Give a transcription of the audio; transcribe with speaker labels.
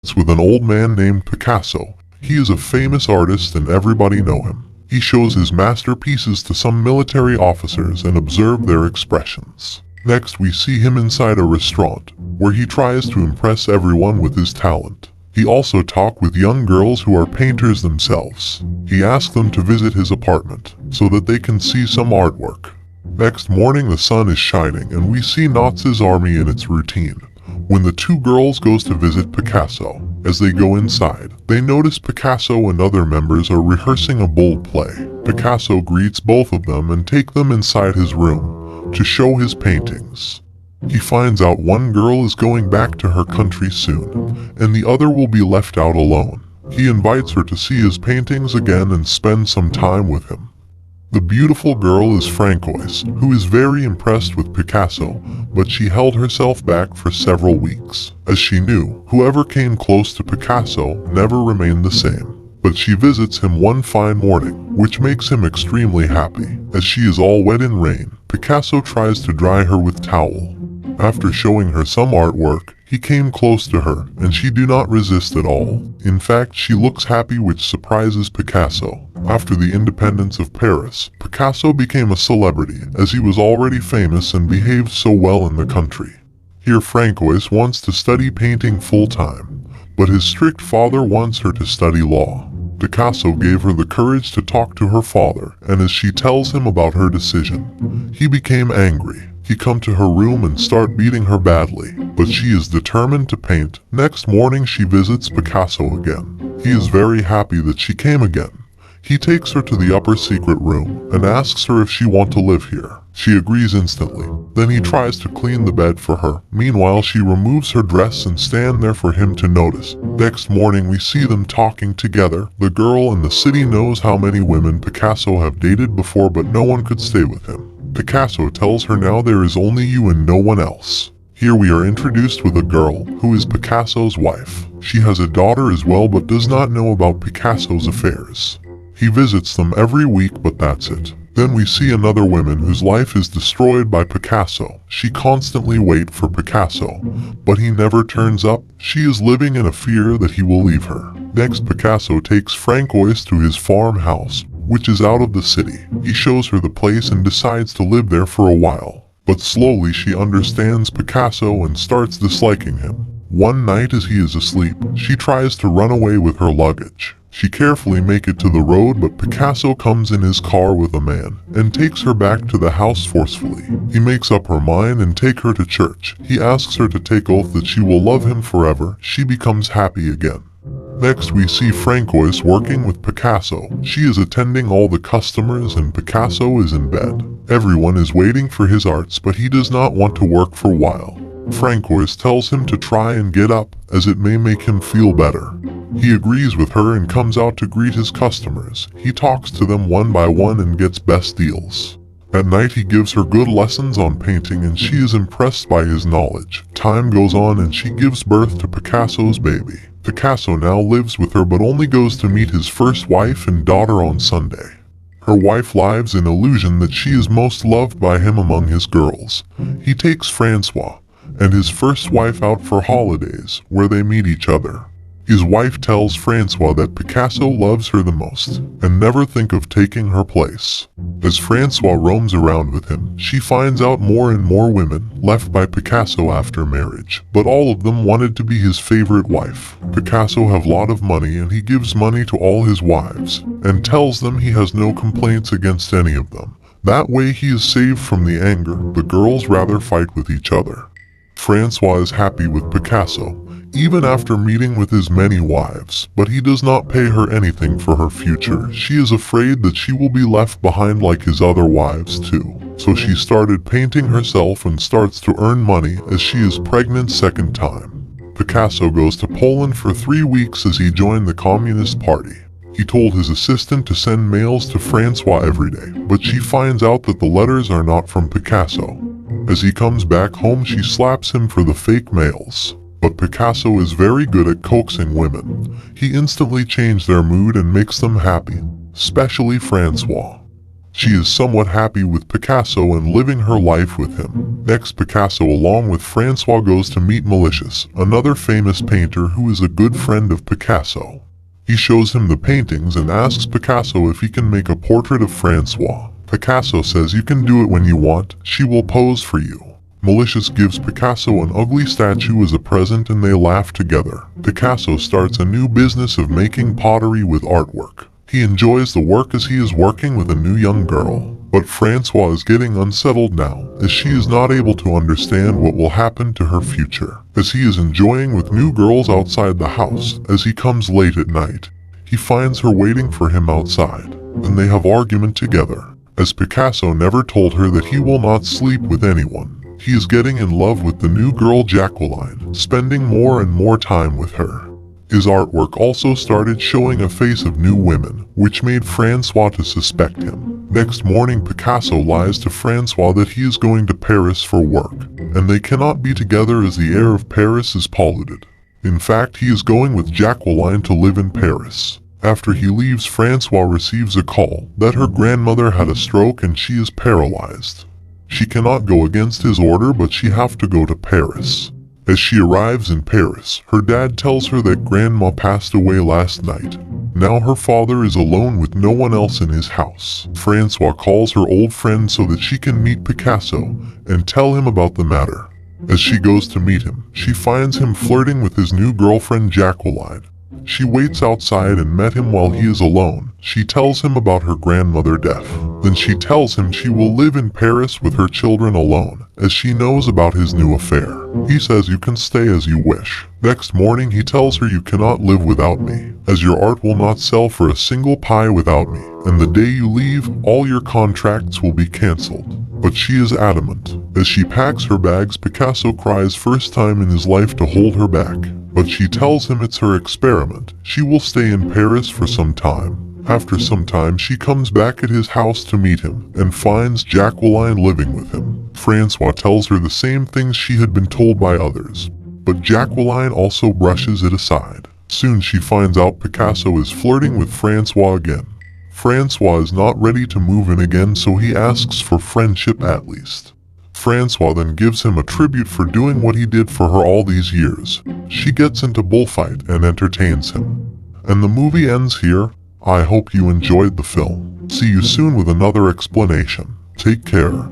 Speaker 1: It's with an old man named Picasso. He is a famous artist and everybody know him. He shows his masterpieces to some military officers and observe their expressions. Next we see him inside a restaurant, where he tries to impress everyone with his talent. He also talks with young girls who are painters themselves. He asks them to visit his apartment, so that they can see some artwork. Next morning the sun is shining and we see Nazis' army in its routine. When the two girls goes to visit Picasso, as they go inside, they notice Picasso and other members are rehearsing a bold play. Picasso greets both of them and take them inside his room to show his paintings. He finds out one girl is going back to her country soon, and the other will be left out alone. He invites her to see his paintings again and spend some time with him. The beautiful girl is Francois, who is very impressed with Picasso, but she held herself back for several weeks, as she knew whoever came close to Picasso never remained the same. But she visits him one fine morning, which makes him extremely happy. As she is all wet in rain, Picasso tries to dry her with towel. After showing her some artwork, he came close to her, and she do not resist at all. In fact, she looks happy, which surprises Picasso. After the independence of Paris, Picasso became a celebrity, as he was already famous and behaved so well in the country. Here Francois wants to study painting full-time, but his strict father wants her to study law. Picasso gave her the courage to talk to her father, and as she tells him about her decision, he became angry. He come to her room and start beating her badly, but she is determined to paint. Next morning she visits Picasso again. He is very happy that she came again. He takes her to the upper secret room and asks her if she want to live here. She agrees instantly. Then he tries to clean the bed for her. Meanwhile she removes her dress and stand there for him to notice. Next morning we see them talking together. The girl in the city knows how many women Picasso have dated before, but no one could stay with him. Picasso tells her now there is only you and no one else. Here we are introduced with a girl who is Picasso's wife. She has a daughter as well but does not know about Picasso's affairs. He visits them every week, but that's it. Then we see another woman whose life is destroyed by Picasso. She constantly waits for Picasso, but he never turns up. She is living in a fear that he will leave her. Next Picasso takes Francois to his farmhouse, which is out of the city. He shows her the place and decides to live there for a while. But slowly she understands Picasso and starts disliking him. One night as he is asleep, she tries to run away with her luggage. She carefully makes it to the road, but Picasso comes in his car with a man and takes her back to the house forcefully. He makes up her mind and take her to church. He asks her to take oath that she will love him forever. She becomes happy again. Next we see Francois working with Picasso. She is attending all the customers and Picasso is in bed. Everyone is waiting for his arts, but he does not want to work for a while. Francois tells him to try and get up, as it may make him feel better. He agrees with her and comes out to greet his customers. He talks to them one by one and gets best deals. At night he gives her good lessons on painting and she is impressed by his knowledge. Time goes on and she gives birth to Picasso's baby. Picasso now lives with her but only goes to meet his first wife and daughter on Sunday. Her wife lives in illusion that she is most loved by him among his girls. He takes Francois and his first wife out for holidays, where they meet each other. His wife tells Francois that Picasso loves her the most, and never think of taking her place. As Francois roams around with him, she finds out more and more women left by Picasso after marriage, but all of them wanted to be his favorite wife. Picasso have a lot of money and he gives money to all his wives, and tells them he has no complaints against any of them. That way he is saved from the anger. The girls rather fight with each other. Francois is happy with Picasso, even after meeting with his many wives, but he does not pay her anything for her future. She is afraid that she will be left behind like his other wives too. So she started painting herself and starts to earn money as she is pregnant second time. Picasso goes to Poland for 3 weeks as he joined the Communist Party. He told his assistant to send mails to Francois every day, but she finds out that the letters are not from Picasso. As he comes back home she slaps him for the fake mails. But Picasso is very good at coaxing women. He instantly changes their mood and makes them happy, especially Francois. She is somewhat happy with Picasso and living her life with him. Next, Picasso along with Francois goes to meet Malicious, another famous painter who is a good friend of Picasso. He shows him the paintings and asks Picasso if he can make a portrait of Francois. Picasso says you can do it when you want, she will pose for you. Malicious gives Picasso an ugly statue as a present and they laugh together. Picasso starts a new business of making pottery with artwork. He enjoys the work as he is working with a new young girl. But Francois is getting unsettled now, as she is not able to understand what will happen to her future. As he is enjoying with new girls outside the house, as he comes late at night, he finds her waiting for him outside, and they have argument together. As Picasso never told her that he will not sleep with anyone, he is getting in love with the new girl Jacqueline, spending more and more time with her. His artwork also started showing a face of new women, which made Francois to suspect him. Next morning, Picasso lies to Francois that he is going to Paris for work, and they cannot be together as the air of Paris is polluted. In fact, he is going with Jacqueline to live in Paris. After he leaves, Francois receives a call that her grandmother had a stroke and she is paralyzed. She cannot go against his order, but she have to go to Paris. As she arrives in Paris, her dad tells her that grandma passed away last night. Now her father is alone with no one else in his house. Francois calls her old friend so that she can meet Picasso and tell him about the matter. As she goes to meet him, she finds him flirting with his new girlfriend Jacqueline. She waits outside and met him while he is alone. She tells him about her grandmother death. Then she tells him she will live in Paris with her children alone, as she knows about his new affair. He says you can stay as you wish. Next morning he tells her you cannot live without me, as your art will not sell for a single pie without me, and the day you leave, all your contracts will be cancelled. But she is adamant. As she packs her bags, Picasso cries first time in his life to hold her back. But she tells him it's her experiment. She will stay in Paris for some time. After some time, she comes back at his house to meet him and finds Jacqueline living with him. Francois tells her the same things she had been told by others, but Jacqueline also brushes it aside. Soon she finds out Picasso is flirting with Francois again. Francois is not ready to move in again, so he asks for friendship at least. Francois then gives him a tribute for doing what he did for her all these years. She gets into bullfight and entertains him. And the movie ends here. I hope you enjoyed the film. See you soon with another explanation. Take care.